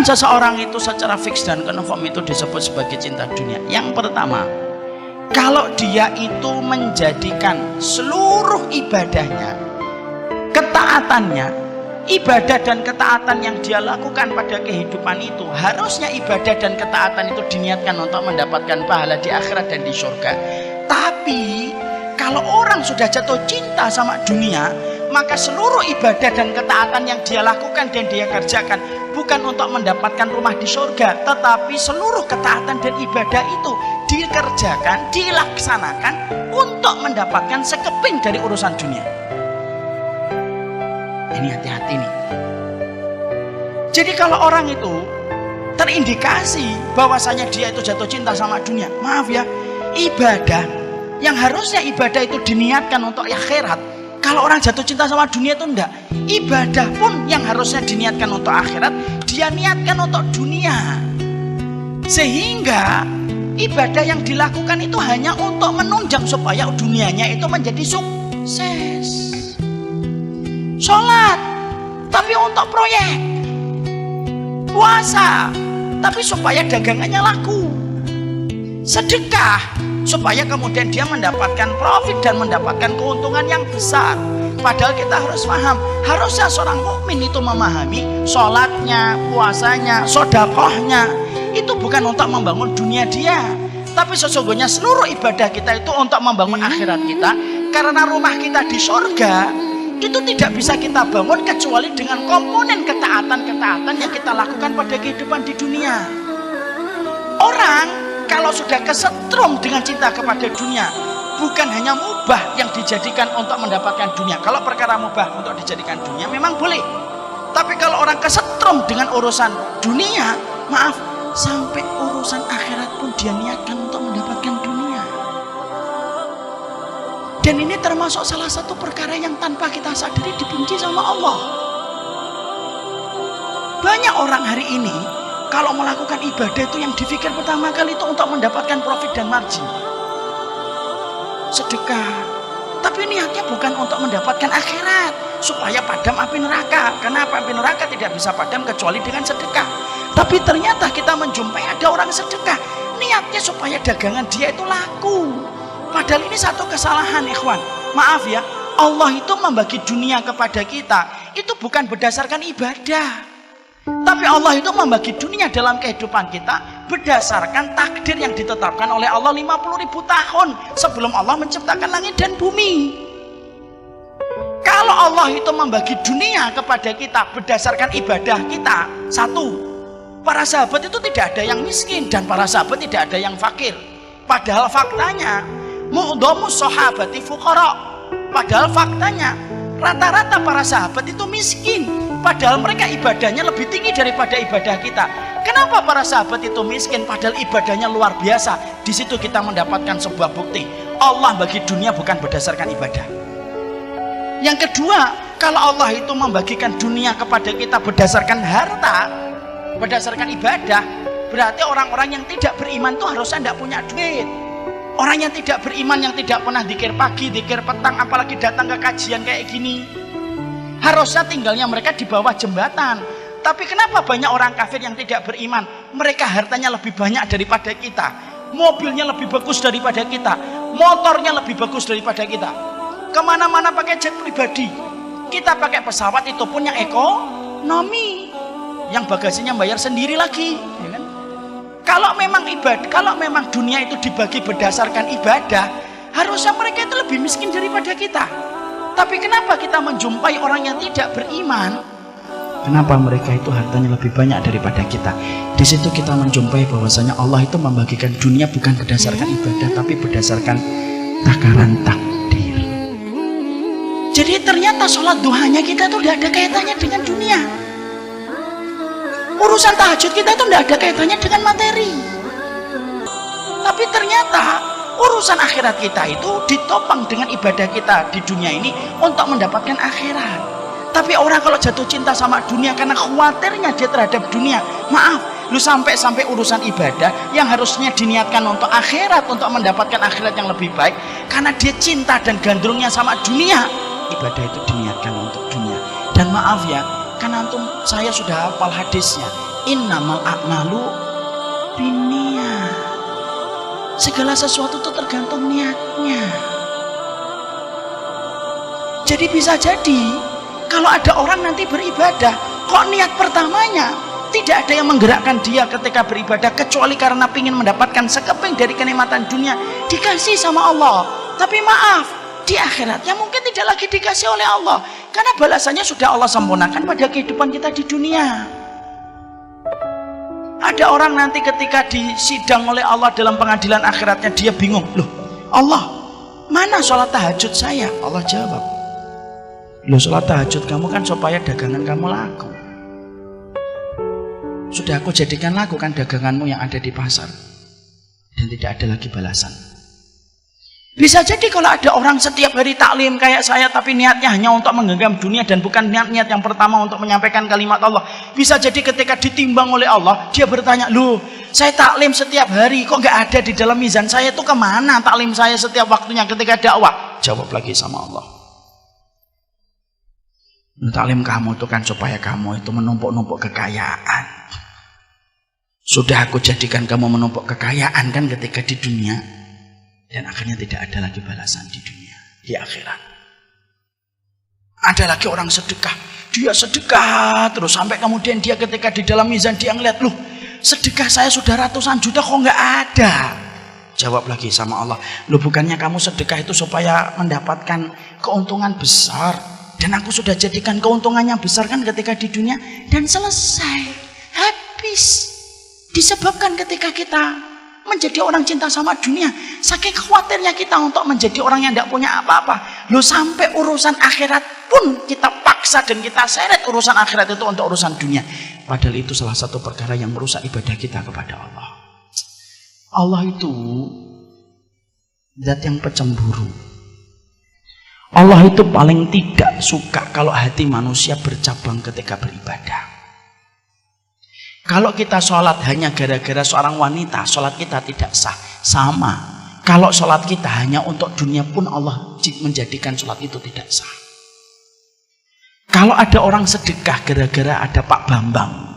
seseorang itu secara fix dan confirm itu disebut sebagai cinta dunia? Yang pertama, kalau dia itu menjadikan seluruh ibadahnya, ketaatannya, ibadah dan ketaatan yang dia lakukan pada kehidupan itu, harusnya ibadah dan ketaatan itu diniatkan untuk mendapatkan pahala di akhirat dan di surga. Tapi kalau orang sudah jatuh cinta sama dunia, maka seluruh ibadah dan ketaatan yang dia lakukan dan dia kerjakan bukan untuk mendapatkan rumah di surga, tetapi seluruh ketaatan dan ibadah itu dikerjakan, dilaksanakan untuk mendapatkan sekeping dari urusan dunia. Ini hati-hati nih. Jadi kalau orang itu terindikasi bahwasanya dia itu jatuh cinta sama dunia, maaf ya, ibadah yang harusnya ibadah itu diniatkan untuk akhirat, kalau orang jatuh cinta sama dunia itu enggak. Ibadah pun yang harusnya diniatkan untuk akhirat, dia niatkan untuk dunia. Sehingga ibadah yang dilakukan itu hanya untuk menunjang supaya dunianya itu menjadi sukses. Sholat, tapi untuk proyek. Puasa, tapi supaya dagangannya laku. Sedekah, supaya kemudian dia mendapatkan profit dan mendapatkan keuntungan yang besar. Padahal kita harus paham, harusnya seorang mukmin itu memahami sholatnya, puasanya, sedekahnya itu bukan untuk membangun dunia dia, tapi sesungguhnya seluruh ibadah kita itu untuk membangun akhirat kita. Karena rumah kita di surga itu tidak bisa kita bangun kecuali dengan komponen ketaatan-ketaatan yang kita lakukan pada kehidupan di dunia. Orang kalau sudah kesetrum dengan cinta kepada dunia, bukan hanya mubah yang dijadikan untuk mendapatkan dunia. Kalau perkara mubah untuk dijadikan dunia memang boleh, tapi kalau orang kesetrum dengan urusan dunia, maaf, sampai urusan akhirat pun dia niatkan untuk mendapatkan dunia. Dan ini termasuk salah satu perkara yang tanpa kita sadari dibenci sama Allah. Banyak orang hari ini kalau melakukan ibadah itu yang dipikir pertama kali itu untuk mendapatkan profit dan margin. Sedekah, tapi niatnya bukan untuk mendapatkan akhirat, supaya padam api neraka. Karena api neraka tidak bisa padam kecuali dengan sedekah. Tapi ternyata kita menjumpai ada orang sedekah, niatnya supaya dagangan dia itu laku. Padahal ini satu kesalahan, ikhwan. Maaf ya, Allah itu membagi dunia kepada kita itu bukan berdasarkan ibadah, tapi Allah itu membagi dunia dalam kehidupan kita berdasarkan takdir yang ditetapkan oleh Allah 50.000 tahun sebelum Allah menciptakan langit dan bumi. Kalau Allah itu membagi dunia kepada kita berdasarkan ibadah kita, satu, para sahabat itu tidak ada yang miskin dan para sahabat tidak ada yang fakir. Padahal faktanya mu'dhamus sahabati fuqara. Padahal faktanya rata-rata para sahabat itu miskin, padahal mereka ibadahnya lebih tinggi daripada ibadah kita. Kenapa para sahabat itu miskin padahal ibadahnya luar biasa? Di situ kita mendapatkan sebuah bukti Allah bagi dunia bukan berdasarkan ibadah. Yang kedua, kalau Allah itu membagikan dunia kepada kita berdasarkan harta, berdasarkan ibadah, berarti orang-orang yang tidak beriman itu harusnya tidak punya duit. Orang yang tidak beriman, yang tidak pernah dzikir pagi, dzikir petang, apalagi datang ke kajian kayak gini, harusnya tinggalnya mereka di bawah jembatan. Tapi kenapa banyak orang kafir yang tidak beriman? Mereka hartanya lebih banyak daripada kita, mobilnya lebih bagus daripada kita, motornya lebih bagus daripada kita, kemana-mana pakai jet pribadi, kita pakai pesawat itu pun yang ekonomi, yang bagasinya bayar sendiri lagi, ya kan? Kalau memang ibadah, kalau memang dunia itu dibagi berdasarkan ibadah, harusnya mereka itu lebih miskin daripada kita. Tapi kenapa kita menjumpai orang yang tidak beriman? Kenapa mereka itu hartanya lebih banyak daripada kita? Di situ kita menjumpai bahwasanya Allah itu membagikan dunia bukan berdasarkan ibadah, tapi berdasarkan takaran takdir. Jadi ternyata sholat duhanya kita tuh tidak ada kaitannya dengan dunia. Urusan tahajud kita itu tidak ada kaitannya dengan materi. Tapi ternyata urusan akhirat kita itu ditopang dengan ibadah kita di dunia ini untuk mendapatkan akhirat. Tapi orang kalau jatuh cinta sama dunia karena khawatirnya dia terhadap dunia, maaf, lu sampai urusan ibadah yang harusnya diniatkan untuk akhirat, untuk mendapatkan akhirat yang lebih baik, karena dia cinta dan gandrungnya sama dunia, ibadah itu diniatkan untuk dunia. Dan maaf ya, karena antum, saya sudah hafal hadisnya. Innamal a'malu binniyat. Segala sesuatu itu tergantung niatnya. Jadi bisa jadi kalau ada orang nanti beribadah, kok niat pertamanya tidak ada yang menggerakkan dia ketika beribadah kecuali karena ingin mendapatkan sekeping dari kenikmatan dunia, dikasih sama Allah. Tapi maaf, di akhiratnya mungkin tidak lagi dikasih oleh Allah, karena balasannya sudah Allah sempurnakan pada kehidupan kita di dunia. Ada orang nanti ketika disidang oleh Allah dalam pengadilan akhiratnya, dia bingung, loh Allah, mana sholat tahajud saya? Allah jawab, loh sholat tahajud kamu kan supaya dagangan kamu laku. Sudah aku jadikan laku kan daganganmu yang ada di pasar. Dan tidak ada lagi balasan. Bisa jadi kalau ada orang setiap hari taklim kayak saya, tapi niatnya hanya untuk menggenggam dunia dan bukan niat yang pertama untuk menyampaikan kalimat Allah. Bisa jadi ketika ditimbang oleh Allah, dia bertanya, loh saya taklim setiap hari, kok nggak ada di dalam mizan saya, itu kemana taklim saya setiap waktunya ketika dakwah? Jawab lagi sama Allah, taklim kamu itu kan supaya kamu itu menumpuk-numpuk kekayaan. Sudah aku jadikan kamu menumpuk kekayaan kan ketika di dunia, dan akhirnya tidak ada lagi balasan di dunia, di akhirat. Ada lagi orang sedekah, dia sedekah terus sampai kemudian dia ketika di dalam mizan dia ngeliat, loh sedekah saya sudah ratusan juta kok nggak ada. Jawab lagi sama Allah, loh bukannya kamu sedekah itu supaya mendapatkan keuntungan besar, dan aku sudah jadikan keuntungannya besar kan ketika di dunia, dan selesai, habis. Disebabkan ketika kita menjadi orang cinta sama dunia, saking khawatirnya kita untuk menjadi orang yang tidak punya apa-apa, loh sampai urusan akhirat pun kita paksa dan kita seret urusan akhirat itu untuk urusan dunia. Padahal itu salah satu perkara yang merusak ibadah kita kepada Allah. Allah itu zat yang pecemburu. Allah itu paling tidak suka kalau hati manusia bercabang ketika beribadah. Kalau kita sholat hanya gara-gara seorang wanita, sholat kita tidak sah. Sama, kalau sholat kita hanya untuk dunia pun Allah menjadikan sholat itu tidak sah. Kalau ada orang sedekah gara-gara ada Pak Bambang,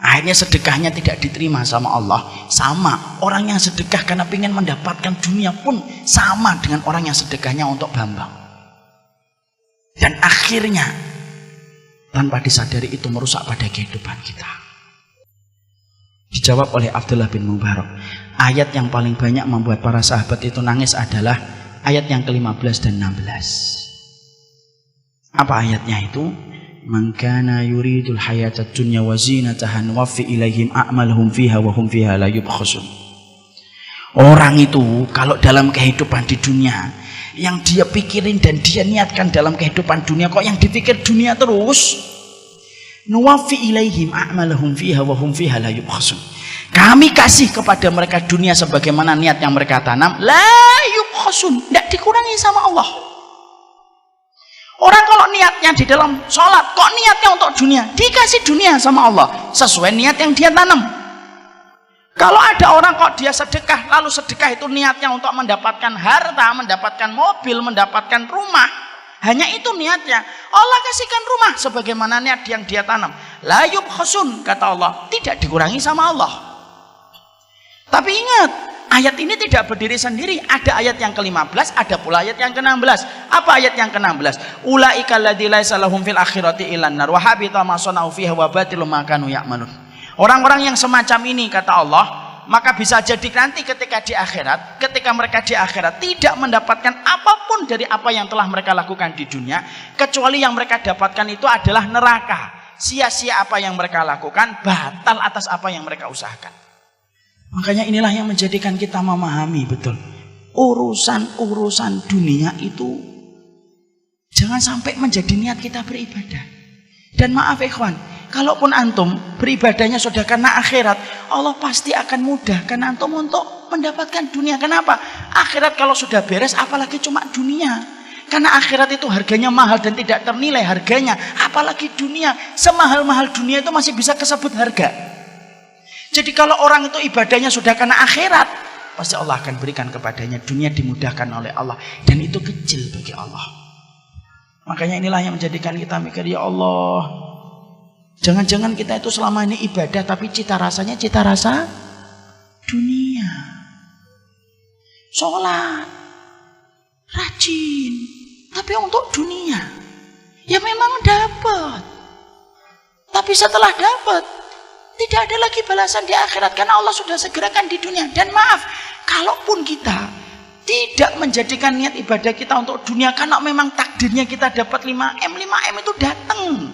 akhirnya sedekahnya tidak diterima sama Allah. Sama, orang yang sedekah karena ingin mendapatkan dunia pun sama dengan orang yang sedekahnya untuk Bambang. Dan akhirnya tanpa disadari itu merusak pada kehidupan kita. Dijawab oleh Abdullah bin Mubarak, ayat yang paling banyak membuat para sahabat itu nangis adalah ayat yang ke-15 dan 16. Apa ayatnya itu? Man kana yuridul hayatad dunya wa zinataha nuwaffi ilaihim a'malahum fiha wa hum fiha la yubkhasun. Orang itu kalau dalam kehidupan di dunia, yang dia pikirin dan dia niatkan dalam kehidupan dunia, kok yang dipikir dunia terus, nuwaffi ilaihim a'malahum fiha wa hum fiha la yubkhasun. Kami kasih kepada mereka dunia sebagaimana niat yang mereka tanam, la yubkhasun, tidak dikurangi sama Allah. Orang kalau niatnya di dalam sholat, kok niatnya untuk dunia, dikasih dunia sama Allah sesuai niat yang dia tanam. Kalau ada orang kok dia sedekah, lalu sedekah itu niatnya untuk mendapatkan harta, mendapatkan mobil, mendapatkan rumah, hanya itu niatnya, Allah kasihkan rumah sebagaimana niat yang dia tanam. La yubkhasun, kata Allah, tidak dikurangi sama Allah. Tapi ingat, ayat ini tidak berdiri sendiri. Ada ayat yang ke-15, ada pula ayat yang ke-16. Apa ayat yang ke-16? Ulaika alladzi laisa lahum fil akhirati illan nar wa habita ma sana'u fiha wa batilum ma kanu ya'malun. Orang-orang yang semacam ini, kata Allah, maka bisa jadi nanti ketika di akhirat, ketika mereka di akhirat tidak mendapatkan apapun dari apa yang telah mereka lakukan di dunia, kecuali yang mereka dapatkan itu adalah neraka. Sia-sia apa yang mereka lakukan, batal atas apa yang mereka usahakan. Makanya inilah yang menjadikan kita memahami betul, urusan-urusan dunia itu jangan sampai menjadi niat kita beribadah. Dan maaf ikhwan, kalaupun antum beribadahnya sudah karena akhirat, Allah pasti akan mudahkan antum untuk mendapatkan dunia. Kenapa? Akhirat kalau sudah beres, apalagi cuma dunia. Karena akhirat itu harganya mahal dan tidak ternilai harganya. Apalagi dunia, semahal-mahal dunia itu masih bisa kesebut harga. Jadi kalau orang itu ibadahnya sudah karena akhirat, pasti Allah akan berikan kepadanya dunia, dimudahkan oleh Allah. Dan itu kecil bagi Allah. Makanya inilah yang menjadikan kita mikir, ya Allah, Jangan-jangan kita itu selama ini ibadah tapi cita rasanya cita rasa dunia. Sholat, rajin, tapi untuk dunia. Ya memang dapat. Tapi setelah dapat, tidak ada lagi balasan di akhirat karena Allah sudah segerakan di dunia. Dan maaf, kalaupun kita tidak menjadikan niat ibadah kita untuk dunia karena memang takdirnya kita dapat 5M itu datang.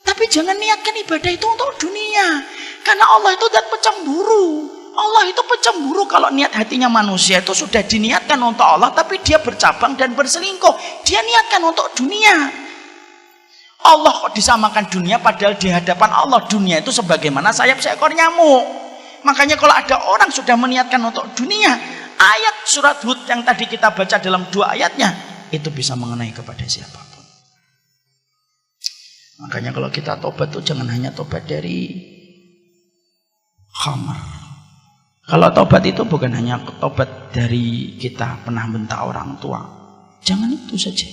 Tapi jangan niatkan ibadah itu untuk dunia. Karena Allah itu zat pecemburu. Allah itu pecemburu kalau niat hatinya manusia itu sudah diniatkan untuk Allah, tapi dia bercabang dan berselingkuh. Dia niatkan untuk dunia. Allah kok disamakan dunia, padahal di hadapan Allah dunia itu sebagaimana sayap seekor nyamuk. Makanya kalau ada orang sudah meniatkan untuk dunia, ayat surat Hud yang tadi kita baca dalam 2 ayatnya, itu bisa mengenai kepada siapapun. Makanya kalau kita tobat tuh jangan hanya tobat dari khamar. Kalau tobat itu bukan hanya tobat dari kita pernah bentak orang tua. Jangan itu saja.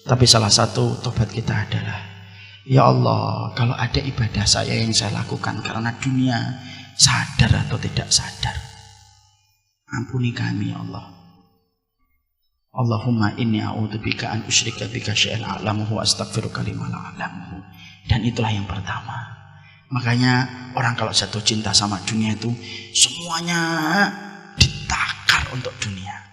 Tapi salah satu tobat kita adalah, ya Allah, kalau ada ibadah saya yang saya lakukan karena dunia, sadar atau tidak sadar, ampuni kami ya Allah. Allahumma inni a'udzubika an usyrika bika syai'an a'lamuhu wa astaghfiruka lima la a'lamuhu. Dan itulah yang pertama. Makanya orang kalau jatuh cinta sama dunia itu semuanya ditakar untuk dunia.